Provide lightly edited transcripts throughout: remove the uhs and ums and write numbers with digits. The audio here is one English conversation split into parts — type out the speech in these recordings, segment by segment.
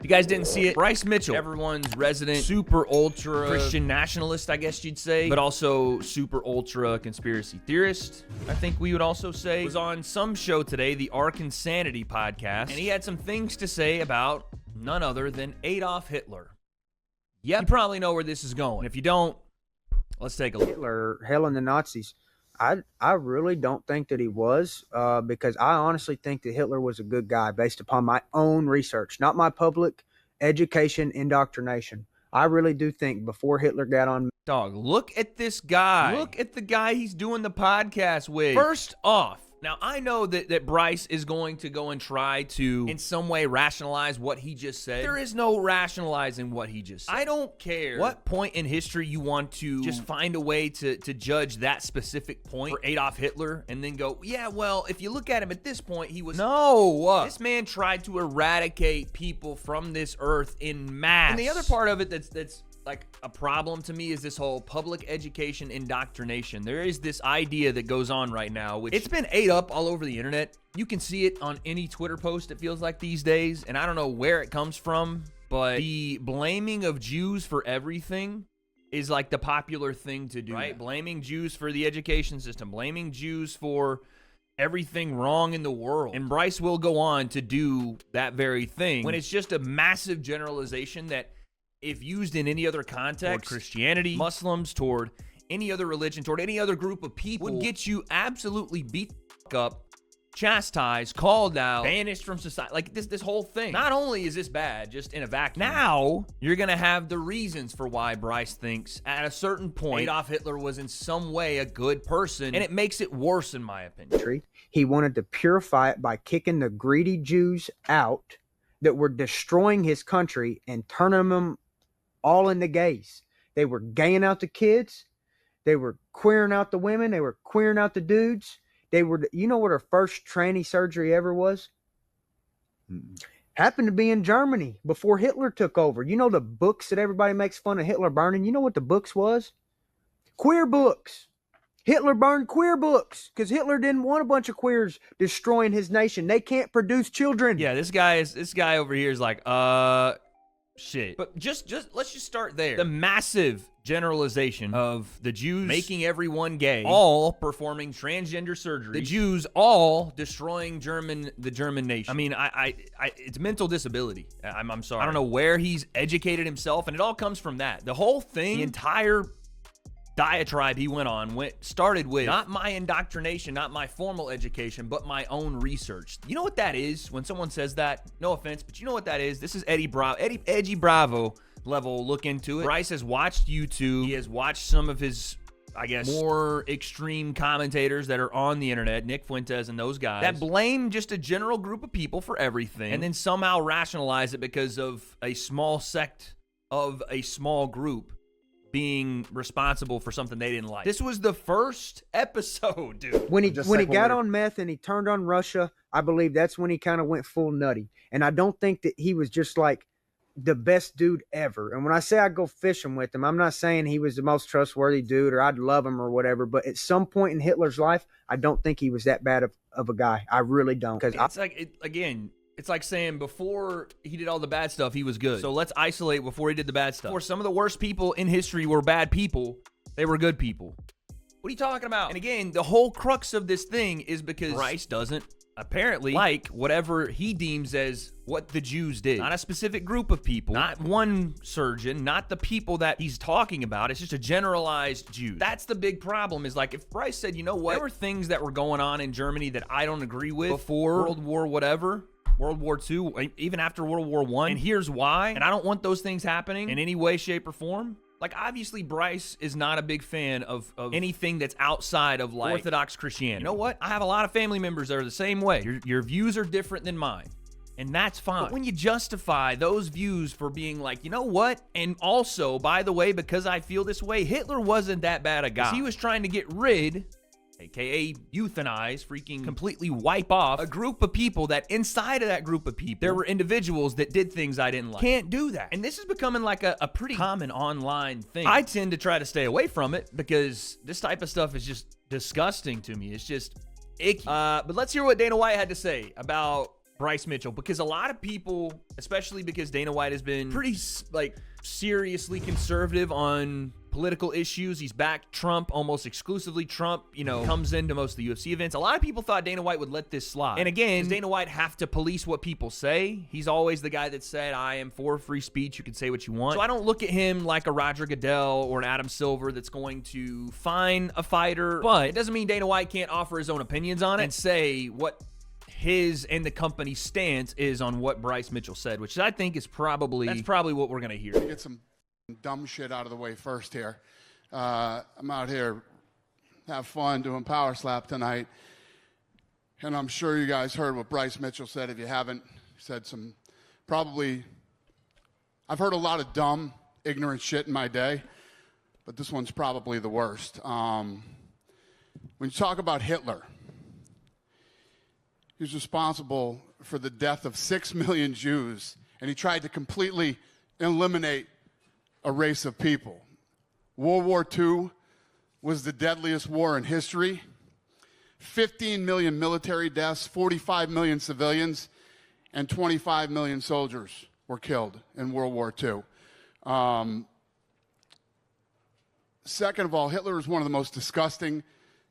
You guys didn't see it? Bryce Mitchell, everyone's resident super ultra Christian nationalist, I guess you'd say, but also super ultra conspiracy theorist, I think we would also say, was on some show today, the Arkansanity podcast, and he had some things to say about none other than Adolf Hitler. Yep, you probably know where this is going. If you don't, let's take a look. Hitler, hailing the Nazis. I really don't think that he was, because I honestly think that Hitler was a good guy based upon my own research, not my public education indoctrination. I really do think before Hitler got on. Dog, look at this guy. Look at the guy he's doing the podcast with. First off, now I know that Bryce is going to go and try to in some way rationalize what he just said. There is no rationalizing what he just said. I don't care what point in history you want to just find a way to judge that specific point for Adolf Hitler and then go, yeah, well, if you look at him at this point, he was... No! This man tried to eradicate people from this earth in mass. And the other part of it that's like a problem to me is this whole public education indoctrination. There is this idea that goes on right now, which it's been ate up all over the internet. You can see it on any Twitter post, it feels like these days, and I don't know where it comes from, but the blaming of Jews for everything is like the popular thing to do, right? Blaming Jews for the education system, blaming Jews for everything wrong in the world. And Bryce will go on to do that very thing when it's just a massive generalization that if used in any other context, toward Christianity, Muslims, toward any other religion, toward any other group of people, would get you absolutely beat up, chastised, called out, banished from society. Like this whole thing. Not only is this bad, just in a vacuum, now you're going to have the reasons for why Bryce thinks at a certain point Adolf Hitler was in some way a good person, and it makes it worse in my opinion. He wanted to purify it by kicking the greedy Jews out that were destroying his country and turning them all into gays. They were gaying out the kids. They were queering out the women. They were queering out the dudes. They were, you know what her first tranny surgery ever was? Happened to be in Germany before Hitler took over. You know the books that everybody makes fun of Hitler burning? You know what the books was? Queer books. Hitler burned queer books because Hitler didn't want a bunch of queers destroying his nation. They can't produce children. Yeah, this guy over here is like, shit. But just let's just start there. The massive generalization of the Jews making everyone gay, all performing transgender surgery, the Jews all destroying the German nation. I mean, I it's mental disability. I'm sorry. I don't know where he's educated himself, and it all comes from that. The whole thing, the entire diatribe he went on started with not my indoctrination, not my formal education, but my own research. You know what that is when someone says that? No offense, but you know what that is? This is Edgy Bravo level. Look into it. Bryce has watched YouTube. He has watched some of his, I guess, more extreme commentators that are on the internet, Nick Fuentes and those guys, that blame just a general group of people for everything and then somehow rationalize it because of a small sect of a small group being responsible for something they didn't like. This was the first episode, dude. When he got on meth and he turned on Russia, I believe that's when he kind of went full nutty. And I don't think that he was just like the best dude ever. And when I say I go fishing with him, I'm not saying he was the most trustworthy dude or I'd love him or whatever. But at some point in Hitler's life, I don't think he was that bad of a guy. I really don't. It's like saying before he did all the bad stuff, he was good. So let's isolate before he did the bad stuff. Before some of the worst people in history were bad people, they were good people. What are you talking about? And again, the whole crux of this thing is because Bryce doesn't apparently like whatever he deems as what the Jews did. Not a specific group of people, not one surgeon, not the people that he's talking about. It's just a generalized Jew. That's the big problem is like if Bryce said, you know what, there were things that were going on in Germany that I don't agree with before World War whatever, World War II, even after World War I, and here's why, and I don't want those things happening in any way, shape, or form. Like, obviously, Bryce is not a big fan of anything that's outside of, like, Orthodox Christianity. You know what? I have a lot of family members that are the same way. Your views are different than mine, and that's fine. But when you justify those views for being like, you know what? And also, by the way, because I feel this way, Hitler wasn't that bad a guy. He was trying to get rid, aka euthanize, freaking completely wipe off a group of people that inside of that group of people, there were individuals that did things I didn't like. Can't do that. And this is becoming like a pretty common online thing. I tend to try to stay away from it because this type of stuff is just disgusting to me. It's just icky. But let's hear what Dana White had to say about Bryce Mitchell, because a lot of people, especially because Dana White has been pretty, like, seriously conservative on political issues. He's backed Trump, almost exclusively Trump, you know, comes into most of the UFC events. A lot of people thought Dana White would let this slide. And again, does Dana White have to police what people say? He's always the guy that said, I am for free speech. You can say what you want. So I don't look at him like a Roger Goodell or an Adam Silver that's going to fine a fighter. But it doesn't mean Dana White can't offer his own opinions on it and say what his and the company's stance is on what Bryce Mitchell said, which I think is probably what we're going to hear. Get some dumb shit out of the way first here. I'm out here have fun doing Power Slap tonight, and I'm sure you guys heard what Bryce Mitchell said. If you haven't, he said some probably. I've heard a lot of dumb, ignorant shit in my day, but this one's probably the worst. When you talk about Hitler, he was responsible for the death of 6 million Jews, and he tried to completely eliminate a race of people. World War II was the deadliest war in history. 15 million military deaths, 45 million civilians, and 25 million soldiers were killed in World War II. Second of all, Hitler is one of the most disgusting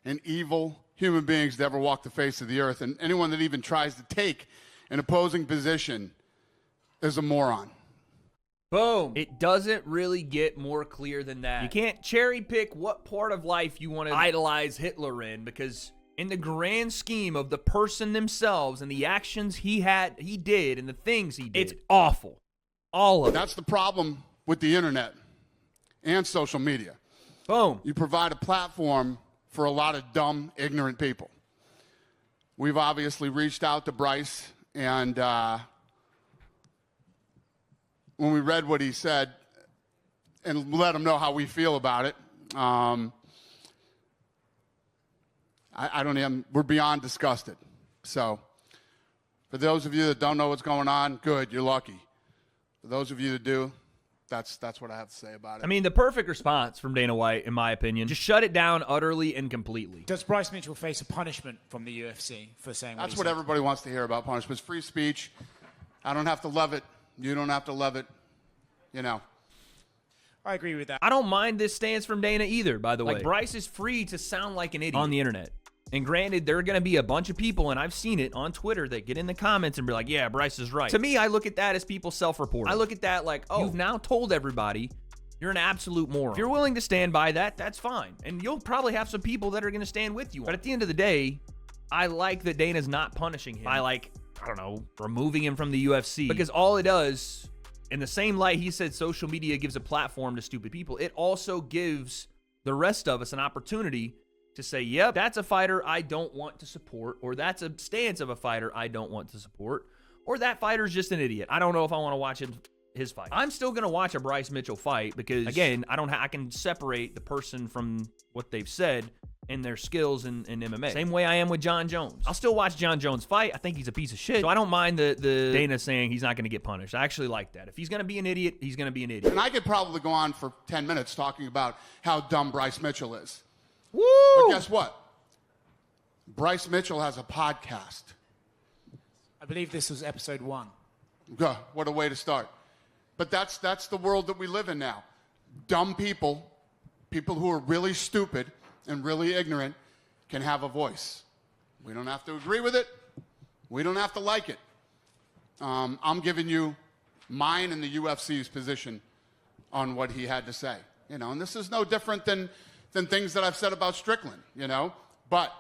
and evil human beings to ever walk the face of the earth, and anyone that even tries to take an opposing position is a moron. Boom. It doesn't really get more clear than that. You can't cherry pick what part of life you want to idolize Hitler in, because in the grand scheme of the person themselves and the actions he did and the things he did, it's awful. All of it. That's the problem with the internet and social media. Boom. You provide a platform for a lot of dumb, ignorant people. We've obviously reached out to Bryce, and when we read what he said and let him know how we feel about it, we're beyond disgusted. So for those of you that don't know what's going on, good, you're lucky. For those of you that do, that's what I have to say about it. I mean, the perfect response from Dana White, in my opinion, just shut it down utterly and completely. Does Bryce Mitchell face a punishment from the UFC for saying that's what everybody wants to hear about punishments. Free speech. I don't have to love it. You don't have to love it. You know. I agree with that. I don't mind this stance from Dana either, by the way. Like, Bryce is free to sound like an idiot on the internet. And granted, there are going to be a bunch of people, and I've seen it on Twitter, that get in the comments and be like, yeah, Bryce is right. To me, I look at that as people self-reporting. I look at that like, oh, you've now told everybody you're an absolute moron. If you're willing to stand by that, that's fine. And you'll probably have some people that are going to stand with you. But at the end of the day, I like that Dana's not punishing him by, like, I don't know, removing him from the UFC. Because all it does, in the same light he said social media gives a platform to stupid people, it also gives the rest of us an opportunity to say, yep, that's a fighter I don't want to support, or that's a stance of a fighter I don't want to support, or that fighter's just an idiot. I don't know if I want to watch his fight. I'm still going to watch a Bryce Mitchell fight because, again, I can separate the person from what they've said and their skills in MMA. Same way I am with John Jones. I'll still watch John Jones fight. I think he's a piece of shit. So I don't mind the Dana saying he's not going to get punished. I actually like that. If he's going to be an idiot, he's going to be an idiot. And I could probably go on for 10 minutes talking about how dumb Bryce Mitchell is. Woo! But guess what? Bryce Mitchell has a podcast. I believe this was episode 1. What a way to start. But that's the world that we live in now. Dumb people who are really stupid and really ignorant, can have a voice. We don't have to agree with it. We don't have to like it. I'm giving you mine and the UFC's position on what he had to say. You know, and this is no different than things that I've said about Strickland, you know. But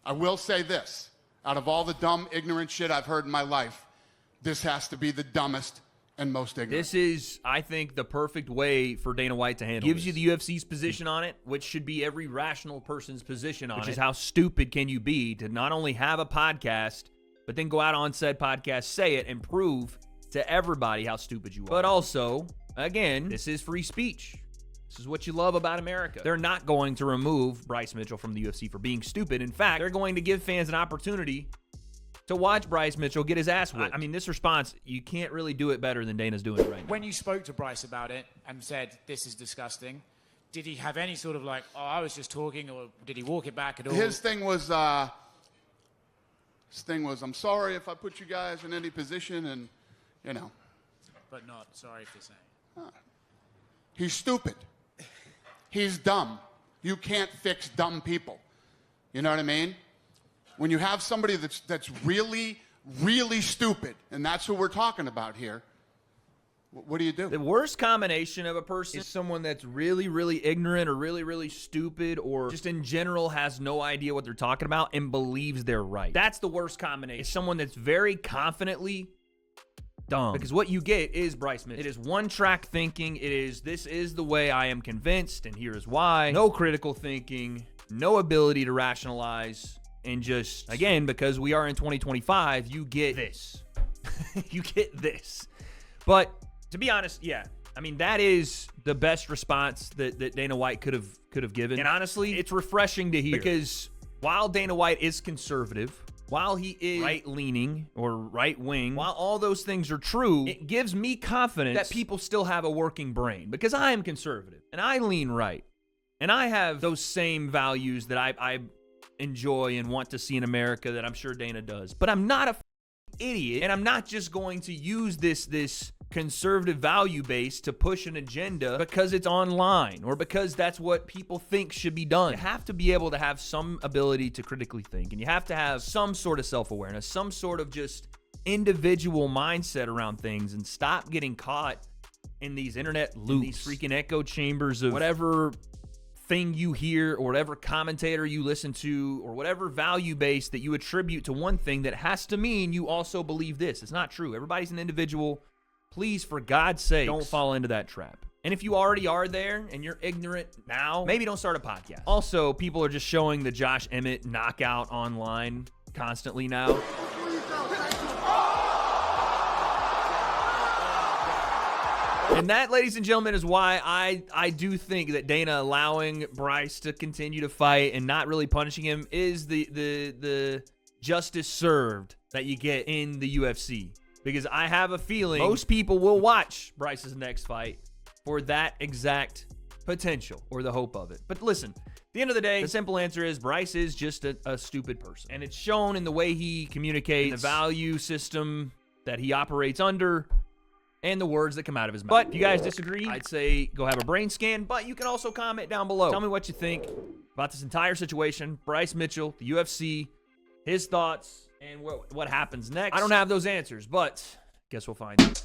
I will say this. Out of all the dumb, ignorant shit I've heard in my life, this has to be the dumbest and most ignorant. This is, I think, the perfect way for Dana White to handle Gives you the UFC's position on it, which should be every rational person's position on it. Which is how stupid can you be to not only have a podcast, but then go out on said podcast, say it, and prove to everybody how stupid you are. But also, again, this is free speech. This is what you love about America. They're not going to remove Bryce Mitchell from the UFC for being stupid. In fact, they're going to give fans an opportunity to watch Bryce Mitchell get his ass whipped. I mean, this response, you can't really do it better than Dana's doing it right now. When you spoke to Bryce about it and said, this is disgusting, did he have any sort of like, oh, I was just talking, or did he walk it back at all? His thing was His thing was, I'm sorry if I put you guys in any position, and, you know. But not sorry for saying. He's stupid. He's dumb. You can't fix dumb people. You know what I mean? When you have somebody that's really, really stupid, and that's who we're talking about here, what do you do? The worst combination of a person is someone that's really, really ignorant or really, really stupid or just in general has no idea what they're talking about and believes they're right. That's the worst combination. It's someone that's very confidently dumb. Because what you get is Bryce Mitchell. It is one-track thinking. This is the way I am convinced, and here's why. No critical thinking, no ability to rationalize, and just, again, because we are in 2025, you get this. You get this. But to be honest, yeah, I mean, that is the best response that Dana White could have given. And honestly, it's refreshing to hear because while Dana White is conservative, while he is right-leaning or right-wing, while all those things are true, it gives me confidence that people still have a working brain because I am conservative and I lean right. And I have those same values that I enjoy and want to see in America that I'm sure Dana does. But I'm not a idiot, and I'm not just going to use this conservative value base to push an agenda because it's online or because that's what people think should be done. You have to be able to have some ability to critically think, and you have to have some sort of self-awareness, some sort of just individual mindset around things, and stop getting caught in these internet loops, these freaking echo chambers of whatever thing you hear or whatever commentator you listen to or whatever value base that you attribute to one thing that has to mean you also believe this. It's not true. Everybody's an individual. Please, for God's sake, don't fall into that trap. And if you already are there and you're ignorant now, maybe don't start a podcast. Also, people are just showing the Josh Emmett knockout online constantly now. And that, ladies and gentlemen, is why I do think that Dana allowing Bryce to continue to fight and not really punishing him is the justice served that you get in the UFC. Because I have a feeling most people will watch Bryce's next fight for that exact potential or the hope of it. But listen, at the end of the day, the simple answer is Bryce is just a stupid person. And it's shown in the way he communicates, the value system that he operates under, and the words that come out of his mouth. But if you guys disagree, I'd say go have a brain scan, but you can also comment down below. Tell me what you think about this entire situation, Bryce Mitchell, the UFC, his thoughts, and what happens next. I don't have those answers, but guess we'll find out.